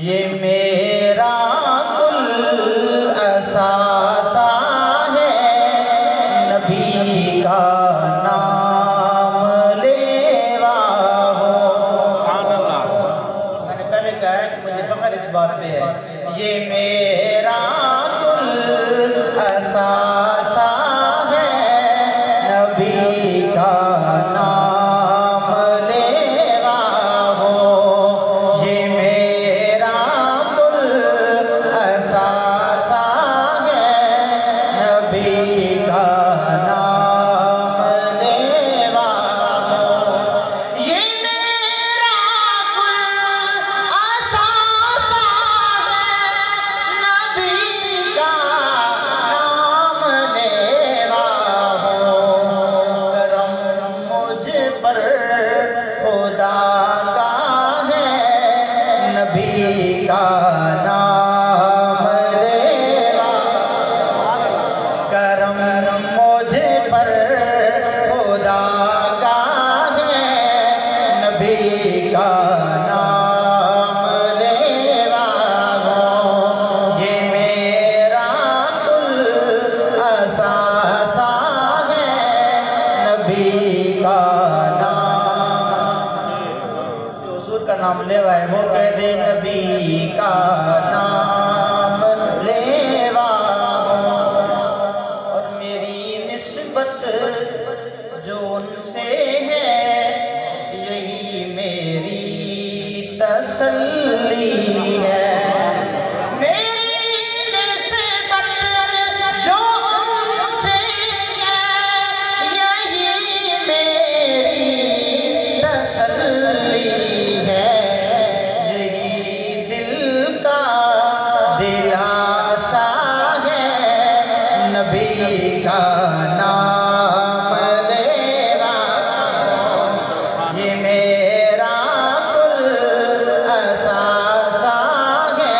یہ میرا کل اثاثہ ہے، نبی کا نام لیوا ہو۔ میں نے پہلے کہا ہے کہ مجھے فخر اس بات پہ ہے، یہ میرا کل اثاثہ ہے، نبی کا نام لیوا ہو۔ یہ میرا کل اثاثہ ہے، نبی کا نام لیوا ہو۔ یہ میرا کل اثاثہ ہے، نبی کا نام لیوا ہو۔ کرم مجھ پر خدا کا ہے، نبی کا نام لیوا۔ کرم مجھ پر خدا کا ہے، نبی کا نام لیوا ہو۔ یہ میرا کل اثاثہ ہے، نبی کا نام۔ جو حضور کا نام لیوا ہے وہ کہہ دے، نبی کا نام لیوا ہو۔ اور میری نسبت جو ان سے ہے، یہی میری تسلی ہے۔ میری نسبت جو ان سے ہے، یہی میری تسلی ہے۔ یہی دل کا دلاسا ہے، نبی کا نام لیوا۔ یہ میرا کل اثاثہ ہے،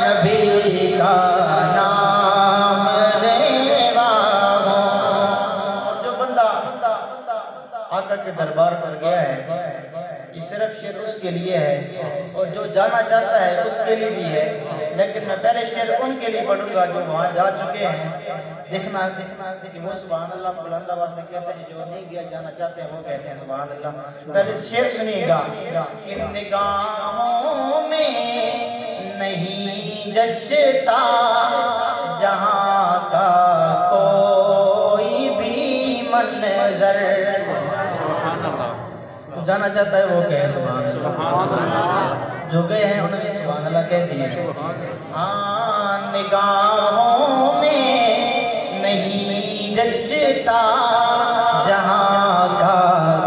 نبی کا نام لیوا ہو۔ اور جو بندہ آقا کے دربار پر گیا ہے، یہ صرف شعر اس کے لیے ہے، اور جو جانا چاہتا ہے اس کے لیے بھی ہے، لیکن میں پہلے شعر ان کے لیے پڑھوں گا جو وہاں جا چکے ہیں۔ دیکھنا کہ وہ سبحان اللہ بلند آواز سے کہتے ہیں، جو نہیں گیا جانا چاہتے ہیں وہ کہتے ہیں سبحان اللہ۔ پہلے شعر سنیے گا۔ ان نگاہوں میں نہیں جچتا جہاں کا کوئی بھی منظر۔ تو جانا چاہتا ہے وہ کہے سبحان اللہ۔ جو گئے ہیں انہوں نے سبحان اللہ کہہ دیے۔ ہاں نگاہوں میں نہیں جچتا جہاں کا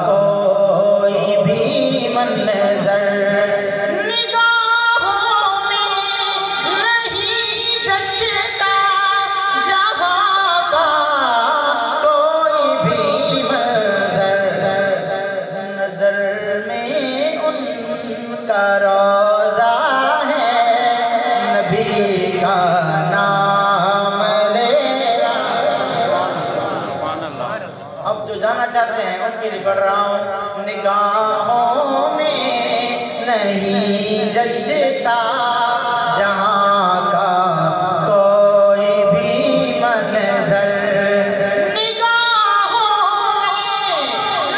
کوئی بھی منظر۔ نگاہوں میں نہیں جچتا جہاں کا کوئی بھی منظر۔ نظر میں ان کا روضہ ہے، نبی کا نام لیوا۔ اب جو جانا چاہتے ہیں ان کے لیے پڑھ رہا ہوں۔ نگاہوں میں نہیں جچتا جہاں کا کوئی بھی منظر۔ نگاہوں میں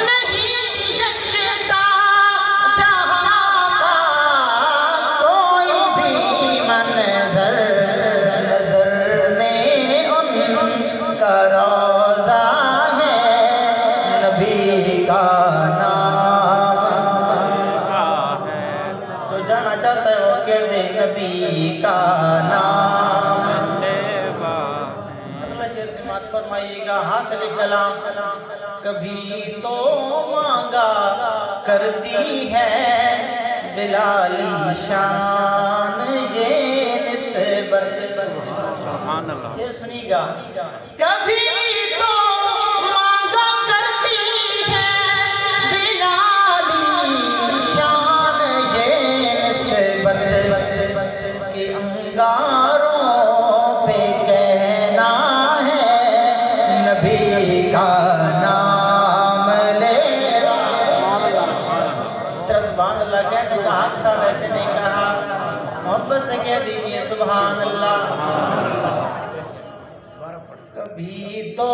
نہیں جچتا جہاں کا کوئی بھی منظر۔ نظر میں ان کا روضہ ہے، نبی کا نام۔ تو جانا چاہتا ہے وہ کہتے ہیں نبی کا نام۔ اگلا شعر سماعت فرمائیے گا۔ حاصل کلام کبھی تو مانگا کرتی ہے بلالی شان یہ نسبت۔ یہ سنیے گا۔ کبھی تو مانگا کرتی ہے بلالی شان یہ نسبت، کہ انگاروں پہ کہنا ہے، نبی کا نام لیوا۔ اس طرح سبحان اللہ کہنے کا حق تھا، ویسے نہیں کہا۔ محبت سے کہہ دیجئے سبحان اللہ۔ کبھی تو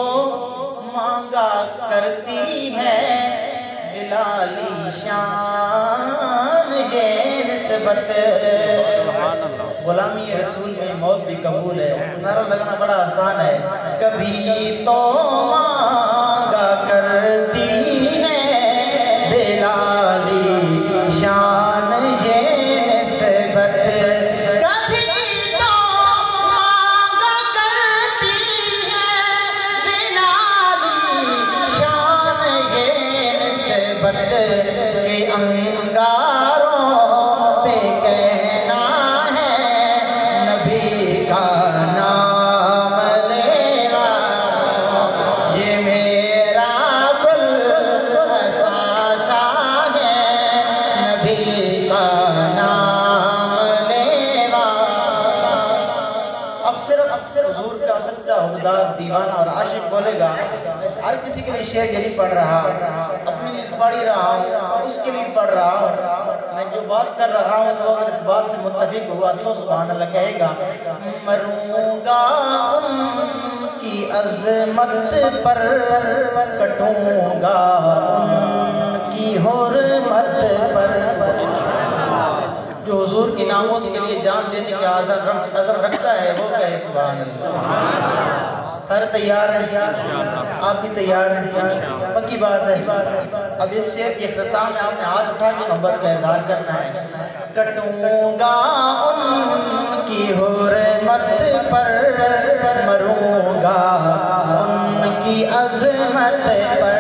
مانگا کرتی ہے بلالی شان یہ نسبت، غلامی رسول میں موت بھی قبول ہے، نعرہ لگانا بڑا آسان ہے۔ کبھی تو مانگا کرتی ہے بلالی شان یہ نسبت، کبھی تو مانگا کرتی ہے بلالی شان یہ نسبت کہ انگاروں پہ کہنا ہے نبی کا نام لیوا، یہ میرا کل اثاثہ ہے نبی کا نام لیوا۔ اب صرف حضور کا سچا حبدار دیوانہ اور عاشق بولے گا۔ میں ہر کسی کے لیے شعر یہ نہیں پڑھ رہا، اپنے لیے پڑھ ہی رہا ہوں، اس کے لیے پڑھ رہا ہوں۔ میں جو بات کر رہا ہوں وہ اگر اس بات سے متفق ہوا تو سبحان اللہ کہے گا۔ مروں گا ان کی عظمت پر، کٹوں گا ان کی حرمت پر، جو حضور کی ناموس کے لیے جان دینے کی عزم رکھتا ہے وہ کہے سبحان اللہ۔ سارے تیار ہیں؟ آپ بھی تیار ہیں؟ پکی بات ہے۔ اب اس شعر کی اختتام میں آپ نے ہاتھ اٹھا کے محبت کا اظہار کرنا ہے۔ کٹوں گا ان کی حرمت پر، مروں گا ان کی عظمت پر،